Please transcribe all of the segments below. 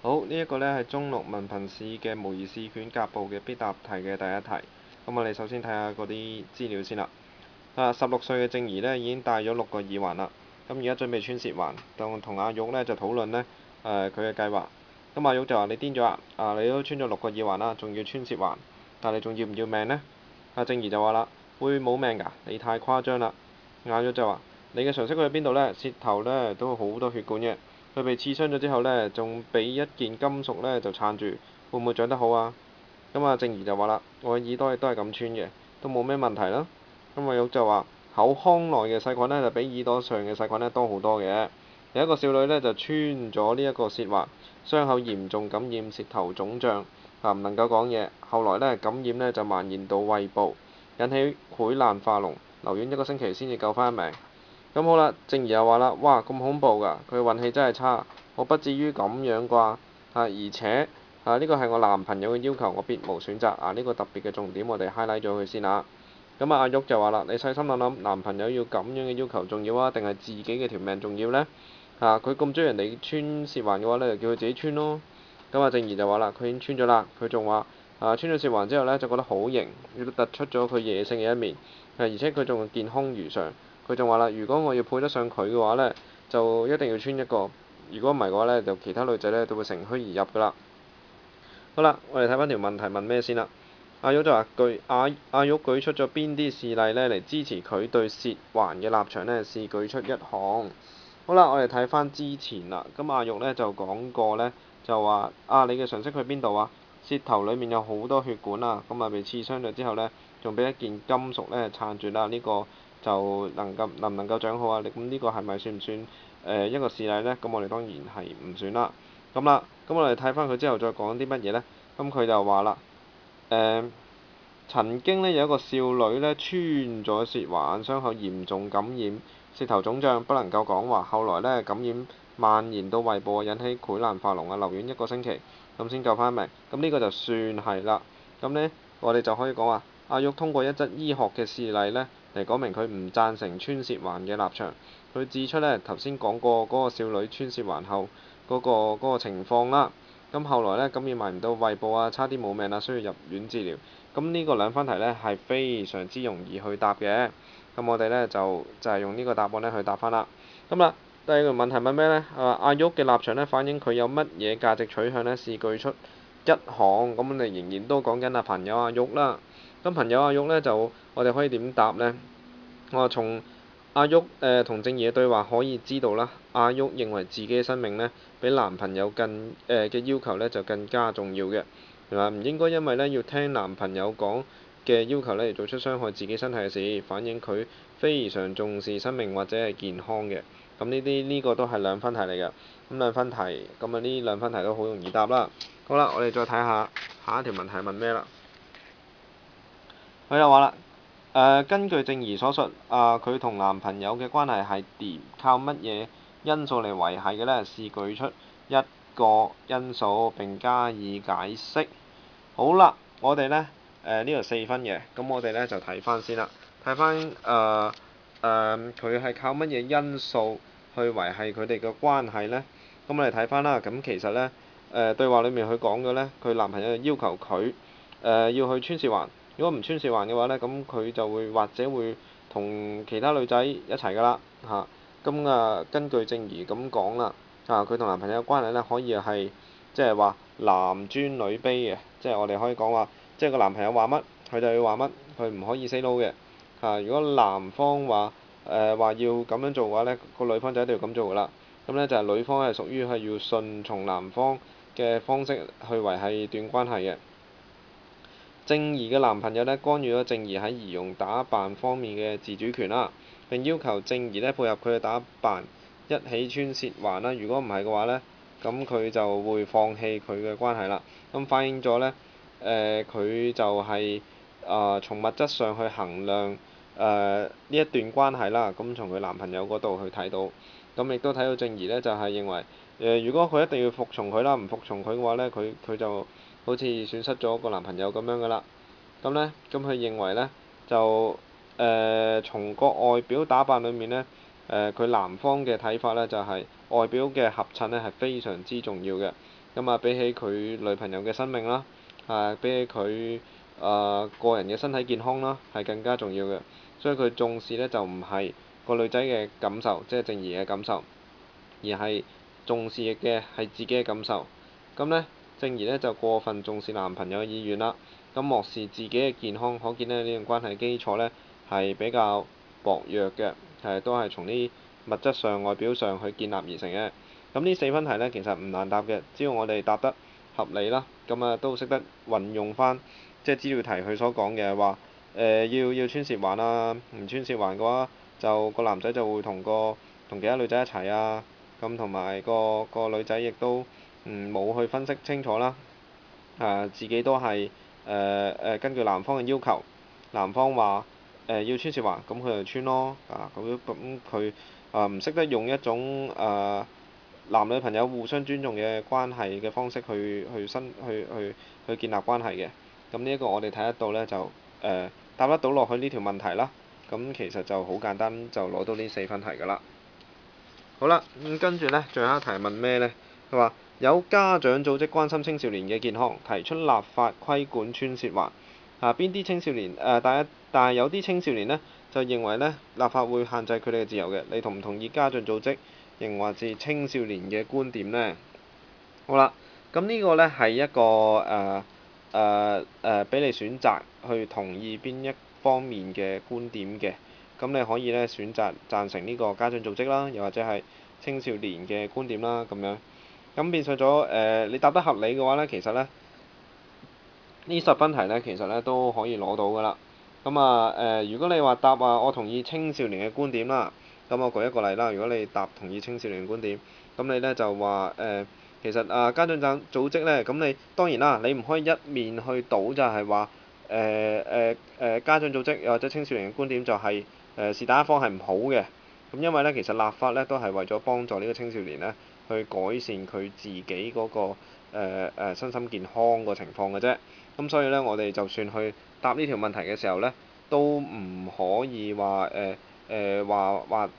好，呢一個呢係中六文憑試嘅模擬試卷甲部嘅必答題嘅第一題。咁我哋首先睇下嗰啲資料先啦。16歲嘅靜怡呢已經戴咗6個耳環啦。咁而家準備穿舌環，同阿玉呢就討論呢佢嘅計劃。咁阿玉就話：你癲咗啊！你都穿咗6個耳環啦，仲要穿舌環，但你仲要唔要命呢？阿靜怡就話啦：會冇命㗎，你太誇張啦。阿玉就話：你嘅常識去邊度呢？舌頭呢都好多血管嘅。佢被刺傷咗之後呢，仲俾一件金屬呢就撐住，會唔會長得好啊？咁阿靜怡就話啦：我嘅耳朵亦都係咁穿嘅，都冇咩問題啦。咁阿玉就話：口腔內嘅細菌呢，就比耳朵上嘅細菌呢多好多嘅。有一個少女呢，就穿咗呢一個舌環，傷口嚴重感染，舌頭腫脹，唔能夠講嘢。後來呢，感染呢就蔓延到胃部，引起潰爛化膿，留院1個星期先至救返命。咁好啦，靜怡又話啦：哇，咁恐怖㗎！佢運氣真係差，我不至於咁樣啩。而且呢個係我男朋友嘅要求，我別無選擇。呢個特別嘅重點，我哋 highlight 咗佢先啦。咁阿玉就話啦：你細心諗諗，男朋友要咁樣嘅要求重要啊，定係自己嘅條命重要呢？佢咁中意人哋穿舌環嘅話呢，就叫佢自己穿咯。咁阿靜怡就話啦：佢已經穿咗啦，佢仲話穿咗舌環之後呢，就覺得好型，亦都突出咗佢野性嘅一面。而且佢仲健康如常。佢仲話啦：如果我要配得上佢嘅話呢，就一定要穿一個。如果唔係嘅話呢，就其他女仔呢都會乘虛而入㗎啦。好啦，我哋睇翻條問題問咩先啦。阿玉就話：阿玉舉出咗邊啲事例呢嚟支持佢對舌環嘅立場呢？試舉出一項。好啦，我哋睇翻之前啦。咁阿玉呢就講過呢，就話你嘅常識去邊度啊？舌頭裡面有好多血管啊，咁被刺傷咗之後呢，仲俾一件金屬呢撐住啦。呢個就能唔能夠長好啊？咁呢個係咪算唔算一個事例呢？咁我哋當然係唔算啦。咁我哋睇翻佢之後再講啲乜嘢呢？咁佢就話啦，曾經呢有一個少女呢穿咗舌環，傷口嚴重感染，舌頭腫脹，不能夠講話。後來呢感染蔓延到胃部，引起潰爛化膿留院1個星期，咁先救返命。咁呢個就算係啦。咁呢，我哋就可以講話，阿玉通過一則醫學嘅事例呢嚟講明佢唔贊成穿舌環嘅立場。佢指出呢，頭先講過嗰個少女穿舌環後嗰個情況啦。咁後來呢，感染埋唔到胃部差啲冇命啦，需要入院治療。咁呢個兩分題呢係非常之容易去答嘅。咁我哋呢就係用呢個答案呢去答翻啦。咁啦，第二個問題問咩呢？阿玉嘅立場呢反映佢有乜嘢價值取向呢？試舉出一項。咁我哋仍然都講緊朋友阿玉啦。咁朋友阿玉呢，就我哋可以點答呢？我話從阿玉同靜怡嘅對話可以知道啦，阿玉認為自己嘅生命呢，比男朋友嘅要求呢就更加重要嘅，唔應該因為呢要聽男朋友講嘅要求呢而做出傷害自己身體嘅事，反映佢非常重視生命或者係健康嘅。咁呢個都係兩分題嚟嘅。咁兩分題，咁呢兩分題都好容易答啦。好啦，我哋再睇下下一條問題問咩啦？佢就話啦。根據靜怡所述，佢同男朋友嘅關係係點？靠乜嘢因素嚟維係嘅呢？試舉出一個因素並加以解釋。好啦，我哋呢呢度4分嘅，咁我哋呢就睇翻先啦。睇翻佢係靠乜嘢因素去維係佢哋嘅關係呢？咁我哋睇翻啦。咁其實呢，對話裡面佢講嘅呢，佢男朋友要求佢要去穿舌環。如果唔穿舌環嘅話呢，咁佢就或者會同其他女仔一齊㗎啦嚇。根據靜怡咁講啦，佢同男朋友嘅關係呢，可以係即係話男尊女卑嘅，即係我哋可以講話，即係個男朋友話乜，佢就要話乜，佢唔可以 say no 嘅。如果男方話要咁樣做嘅話呢，個女方就一定要咁做㗎啦。咁呢就係女方係屬於係要順從男方嘅方式去維係段關係嘅。靜怡嘅男朋友呢，干預咗靜怡喺儀容打扮方面嘅自主權啦，並要求靜怡呢配合佢嘅打扮，一起穿舌環啦。如果唔係嘅話呢，咁佢就會放棄佢嘅關係啦。咁反映咗呢，佢就係從物質上去衡量呢一段關係啦。咁從佢男朋友嗰度去睇到，咁亦都睇到靜怡呢，就係認為如果佢一定要服從佢啦，唔服從佢嘅話呢，佢就好似損失咗個男朋友咁樣㗎啦。咁佢認為呢，就從個外表打扮裏面呢，佢男方嘅睇法呢，就係外表嘅合襯呢係非常之重要嘅。咁啊，比起佢女朋友嘅生命啦，比起佢個人嘅身體健康啦，係更加重要嘅。所以佢重視呢就唔係個女仔嘅感受，即係靜怡嘅感受，而係重視嘅係自己嘅感受。咁呢，靜怡呢就過分重視男朋友嘅意願啦，咁漠視自己嘅健康，可見呢段關係基礎呢係比較薄弱嘅，都係從啲物質上、外表上去建立而成嘅。咁呢四分題呢，其實唔難答嘅，只要我哋答得合理啦，咁啊都識得運用翻即係資料題佢所講嘅話，要穿舌環啊，唔穿舌環嘅話，就個男仔就會同其他女仔一齊啊，咁同埋個女仔亦都冇去分析清楚啦，自己都係根據男方嘅要求，男方話要穿舌環，咁佢就穿咯，咁佢唔識得用一種男女朋友互相尊重嘅關係嘅方式去建立關係嘅。咁呢一個我哋睇得到呢，就答得到落去呢條問題啦。咁其實就好簡單，就攞到呢四分題㗎啦。好啦，跟住呢，最後一題問咩呢？佢話有家長組織關心青少年嘅健康，提出立法規管穿舌環。邊啲青少年但係有啲青少年呢，就認為呢立法會限制佢哋嘅自由嘅。你同唔同意家長組織認為是青少年嘅觀點呢？好啦，咁呢個呢係一個俾你選擇去同意邊一方面嘅觀點嘅。咁你可以呢選擇贊成呢個家長組織啦，又或者係青少年嘅觀點啦，咁樣。咁變相咗你答得合理嘅話呢，其實呢10分題呢，其實呢都可以攞到㗎啦。咁如果你話答我同意青少年嘅觀點啦，咁我舉一個例啦。如果你答同意青少年嘅觀點，咁你呢就話其實家長組織呢，咁你當然啦，你唔可以一面去倒就係話家長組織又或者青少年嘅觀點就係是但一方係唔好嘅。咁因為呢，其實立法呢都係為咗幫助呢個青少年呢去改善佢自己嗰個身心健康個情況嘅啫。咁所以呢，我哋就算去答呢條問題嘅時候呢，都唔可以話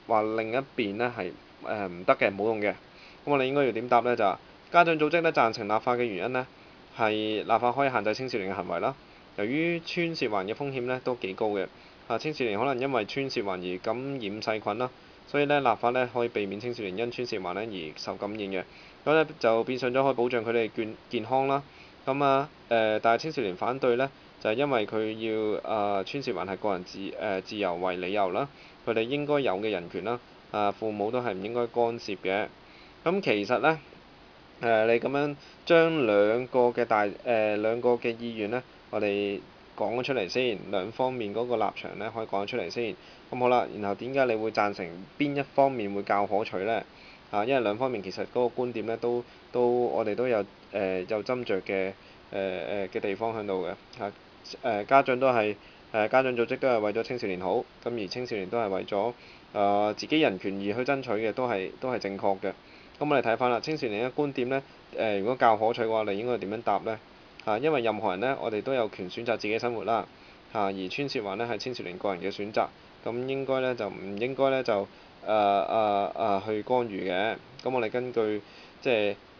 話另一邊呢係唔得嘅，冇用嘅。咁我哋應該要點答呢？就家長組織呢贊成立法嘅原因呢，係立法可以限制青少年嘅行為啦。由於穿舌環嘅風險呢都幾高嘅，青少年可能因為穿舌環而感染細菌啦，所以呢，立法呢可以避免青少年因穿舌環呢而受感染嘅。咁呢就變相咗可以保障佢哋健康啦。但係青少年反對呢，就係因為佢要穿舌環係個人自由為理由啦，佢哋應該有嘅人權啦，父母都係唔應該干涉嘅。咁其實呢，你咁樣將兩個嘅意願呢，我哋講咗出嚟先，兩方面嗰個立場呢，可以講咗出嚟先。咁好啦，然後點解你會贊成邊一方面會較可取呢？因為兩方面其實嗰個觀點呢，我哋都有有斟酌嘅地方喺度嘅。家長家長組織都係為咗青少年好，咁而青少年都係為咗自己人權而去爭取嘅，都係正確嘅。咁我哋睇翻啦，青少年嘅觀點呢，如果較可取嘅話，你應該點樣答呢？因為任何人呢，我哋都有權選擇自己嘅生活啦。而穿舌環呢係青少年個人嘅選擇，咁應該呢，就唔應該呢，就去干預嘅。咁我哋根據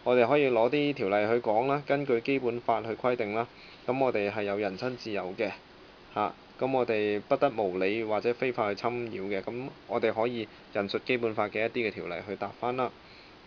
我哋可以攞啲條例去講啦，根據基本法去規定啦。咁我哋係有人身自由嘅。咁我哋不得無理或者非法去侵擾嘅。咁我哋可以引述基本法嘅一啲嘅條例去答翻啦。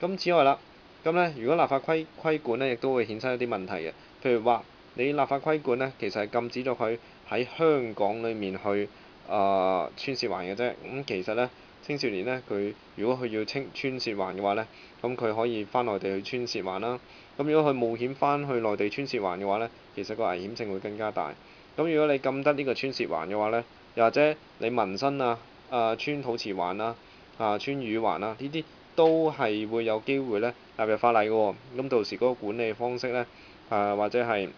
咁此外啦，咁呢，如果立法規管呢，亦都會衍生一啲問題嘅。譬如話，你立法規管呢，其實係禁止咗佢喺香港裡面去穿舌環嘅啫。咁其實呢，青少年呢，佢如果佢要穿舌環嘅話呢，咁佢可以翻內地去穿舌環啦。咁如果佢冒險翻去內地穿舌環嘅話呢，其實個危險性會更加大。咁如果你禁得呢個穿舌環嘅話呢，又或者你紋身穿肚臍環穿乳環呢啲都係會有機會呢納入法例嘅喎。咁到時嗰個管理方式呢，或者係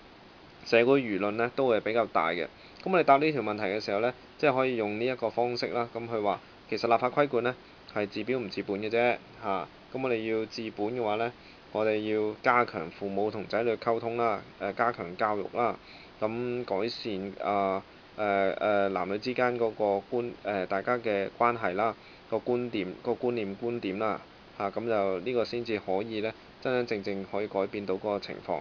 社會輿論呢，都會比較大嘅。咁我哋答呢條問題嘅時候呢，即係可以用呢一個方式啦。咁佢話其實立法規管呢係治標唔治本嘅啫。咁我哋要治本嘅話呢，我哋要加強父母同仔女溝通啦，加強教育啦，咁改善男女之間嗰個大家嘅關係啦，個觀念啦。咁就呢個先至可以呢，真真正正可以改變到嗰個情況。